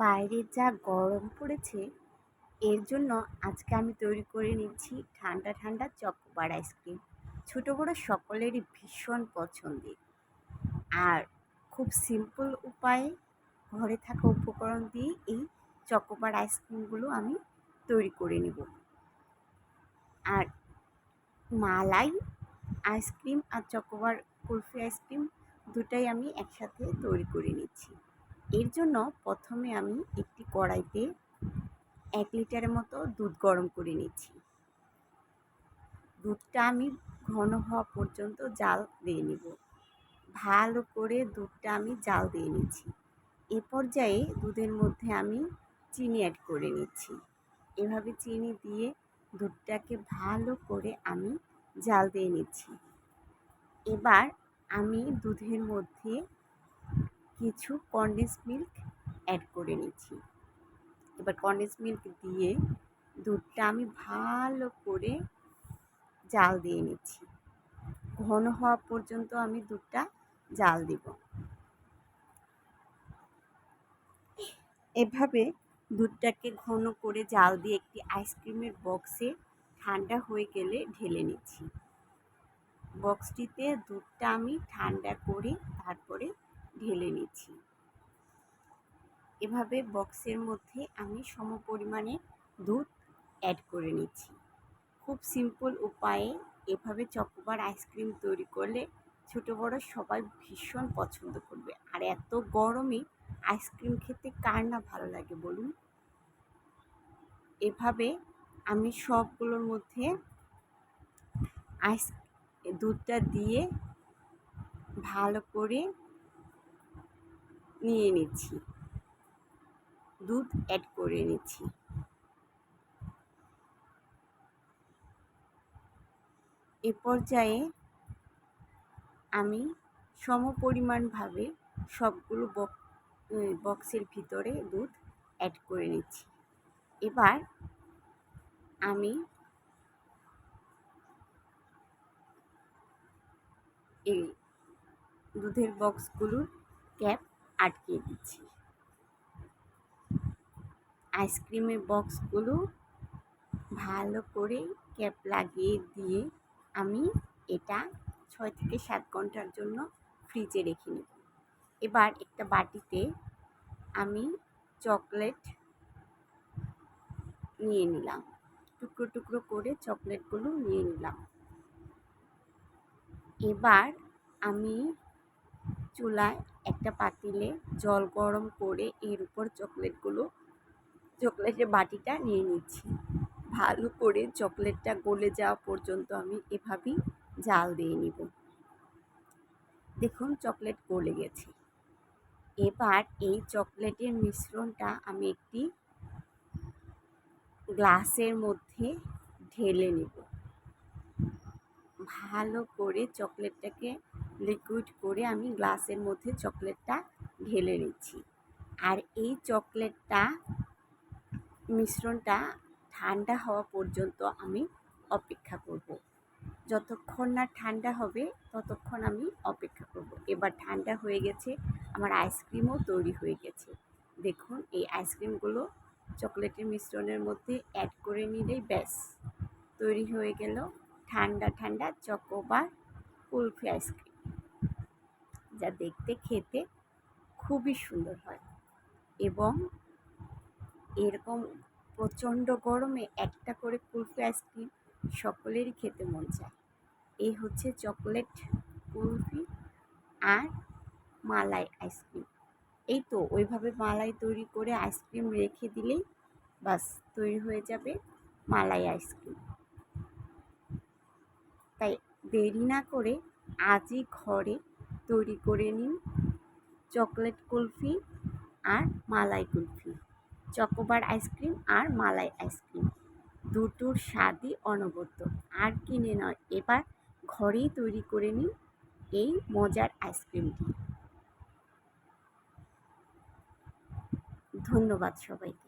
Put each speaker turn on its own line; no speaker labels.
বাইরে যা গরম পড়েছে এর জন্য আজকে আমি তৈরি করে নিচ্ছি ঠান্ডা ঠান্ডা চকোবার আইসক্রিম। ছোট বড় সকলেরই ভীষণ পছন্দের, আর খুব সিম্পল উপায়ে ঘরে থাকা উপকরণ দিয়ে এই চকোবার আইসক্রিমগুলো আমি তৈরি করে নেব। আর মালাই আইসক্রিম আর চকোবার কুলফি আইসক্রিম দুটাই আমি একসাথে তৈরি করে নিচ্ছি। এর জন্য প্রথমে আমি একটি কড়াইতে 1 লিটারের মতো দুধ গরম করে নিচ্ছি। দুধটা আমি ঘন হওয়া পর্যন্ত জাল দিয়ে নেব। ভালো করে দুধটা আমি জাল দিয়ে নিচ্ছি। এ পর্যায়ে দুধের মধ্যে আমি চিনি অ্যাড করে নিচ্ছি। এভাবে চিনি দিয়ে দুধটাকে ভালো করে আমি জাল দিয়ে নিচ্ছি। এবার আমি দুধের মধ্যে কিছু কনডেন্স মিল্ক অ্যাড করে নিচ্ছি। এবার কনডেন্স মিল্ক দিয়ে দুধটা আমি ভালো করে জাল দিয়ে নিচ্ছি। ঘন হওয়া পর্যন্ত আমি দুধটা জাল দিব। এভাবে দুধটাকে ঘন করে জাল দিয়ে একটি আইসক্রিমের বক্সে ঠান্ডা হয়ে গেলে ঢেলে নিচ্ছি। বক্সটিতে দুধটা আমি ঠান্ডা করে তারপরে ঢেলে নিচ্ছি। এভাবে বক্সের মধ্যে আমি সমপরিমাণে দুধ অ্যাড করে নিচ্ছি। খুব সিম্পল উপায়ে এভাবে চকোবার আইসক্রিম তৈরি করলে ছোট বড় সবাই ভীষণ পছন্দ করবে। আর এত গরমে আইসক্রিম খেতে কার না ভালো লাগে বলুন। এভাবে আমি সবগুলোর মধ্যে দুধটা দিয়ে ভালো করে নিয়ে নিচ্ছি, দুধ অ্যাড করে নিচ্ছি। এ পর্যায়ে আমি সমপরিমাণভাবে সবগুলো বক্সের ভিতরে দুধ অ্যাড করে নিচ্ছি। এবার আমি এই দুধের বক্সগুলোর ক্যাপ আটকিয়ে দিচ্ছি। আইসক্রিমের বক্সগুলো ভালো করে ক্যাপ লাগিয়ে দিয়ে আমি এটা 6 থেকে 7 ঘন্টার জন্য ফ্রিজে রেখে নেব। এবার একটা বাটিতে আমি চকলেট নিয়ে নিলাম, টুকরো টুকরো করে চকলেটগুলো নিয়ে নিলাম। এবার আমি চুলায় একটা পাতিলে জল গরম করে এর উপর চকলেটের বাটিটা নিয়ে নিচ্ছি। ভালো করে চকলেটটা গলে যাওয়া পর্যন্ত আমি এভাবেই জাল দিয়ে নিব। দেখুন চকলেট গলে গেছে। এবার এই চকলেটের মিশ্রণটা আমি একটি গ্লাসের মধ্যে ঢেলে নেব। ভালো করে চকলেটটাকে লিকুইড করে আমি গ্লাসের মধ্যে চকলেটটা ঢেলে নিচ্ছি। আর এই মিশ্রণটা ঠান্ডা হওয়া পর্যন্ত আমি অপেক্ষা করব। যতক্ষণ না ঠান্ডা হবে ততক্ষণ আমি অপেক্ষা করব। এবার ঠান্ডা হয়ে গেছে, আমার আইসক্রিমও তৈরি হয়ে গেছে। দেখুন এই আইসক্রিমগুলো চকলেটের মিশ্রণের মধ্যে অ্যাড করে নিলেই ব্যাস তৈরি হয়ে গেল ঠান্ডা ঠান্ডা চকোবার কুলফি আইসক্রিম, যা দেখতে খেতে খুবই সুন্দর হয়। এবং এরকম প্রচণ্ড গরমে একটা করে কুলফি আইসক্রিম সকলেরই খেতে মন চায়। এই হচ্ছে চকলেট কুলফি আর মালাই আইসক্রিম। এই তো ওইভাবে মালাই তৈরি করে আইসক্রিম রেখে দিলেই বাস তৈরি হয়ে যাবে মালাই আইসক্রিম। তাই দেরি না করে আজই ঘরে তৈরি করে নিন চকলেট কুলফি আর মালাই কুলফি, চকোবার আইসক্রিম আর মালাই আইসক্রিম দুটোর স্বাদই অনবদ্য। আর কিনে নয়, এবার ঘরেই তৈরি করে নিন এই মজার আইসক্রিমটি। ধন্যবাদ সবাইকে।